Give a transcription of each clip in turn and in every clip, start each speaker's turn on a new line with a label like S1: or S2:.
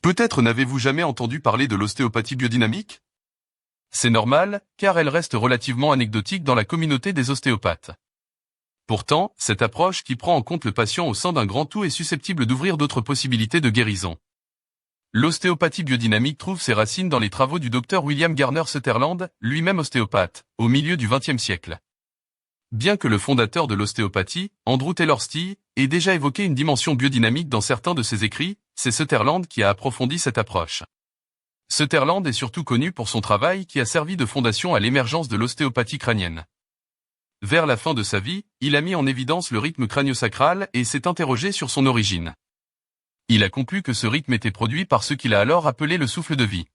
S1: Peut-être n'avez-vous jamais entendu parler de l'ostéopathie biodynamique? C'est normal, car elle reste relativement anecdotique dans la communauté des ostéopathes. Pourtant, cette approche qui prend en compte le patient au sein d'un grand tout est susceptible d'ouvrir d'autres possibilités de guérison. L'ostéopathie biodynamique trouve ses racines dans les travaux du docteur William Garner Sutherland, lui-même ostéopathe, au milieu du XXe siècle. Bien que le fondateur de l'ostéopathie, Andrew Taylor Still, ait déjà évoqué une dimension biodynamique dans certains de ses écrits, c'est Sutherland qui a approfondi cette approche. Sutherland est surtout connu pour son travail qui a servi de fondation à l'émergence de l'ostéopathie crânienne. Vers la fin de sa vie, il a mis en évidence le rythme crânio-sacral et s'est interrogé sur son origine. Il a conclu que ce rythme était produit par ce qu'il a alors appelé le souffle de vie.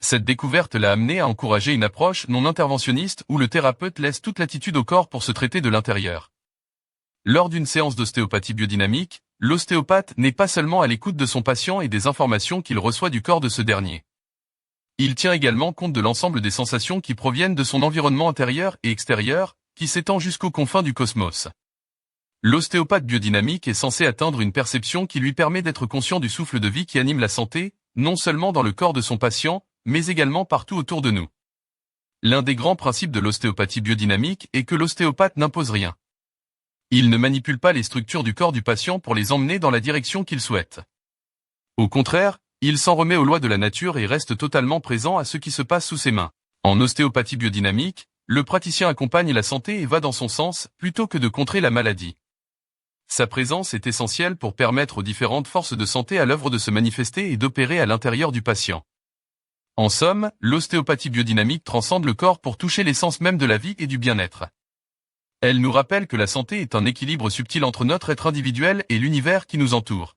S1: Cette découverte l'a amené à encourager une approche non interventionniste où le thérapeute laisse toute latitude au corps pour se traiter de l'intérieur. Lors d'une séance d'ostéopathie biodynamique, l'ostéopathe n'est pas seulement à l'écoute de son patient et des informations qu'il reçoit du corps de ce dernier. Il tient également compte de l'ensemble des sensations qui proviennent de son environnement intérieur et extérieur, qui s'étend jusqu'aux confins du cosmos. L'ostéopathe biodynamique est censé atteindre une perception qui lui permet d'être conscient du souffle de vie qui anime la santé, non seulement dans le corps de son patient, mais également partout autour de nous. L'un des grands principes de l'ostéopathie biodynamique est que l'ostéopathe n'impose rien. Il ne manipule pas les structures du corps du patient pour les emmener dans la direction qu'il souhaite. Au contraire, il s'en remet aux lois de la nature et reste totalement présent à ce qui se passe sous ses mains. En ostéopathie biodynamique, le praticien accompagne la santé et va dans son sens, plutôt que de contrer la maladie. Sa présence est essentielle pour permettre aux différentes forces de santé à l'œuvre de se manifester et d'opérer à l'intérieur du patient. En somme, l'ostéopathie biodynamique transcende le corps pour toucher l'essence même de la vie et du bien-être. Elle nous rappelle que la santé est un équilibre subtil entre notre être individuel et l'univers qui nous entoure.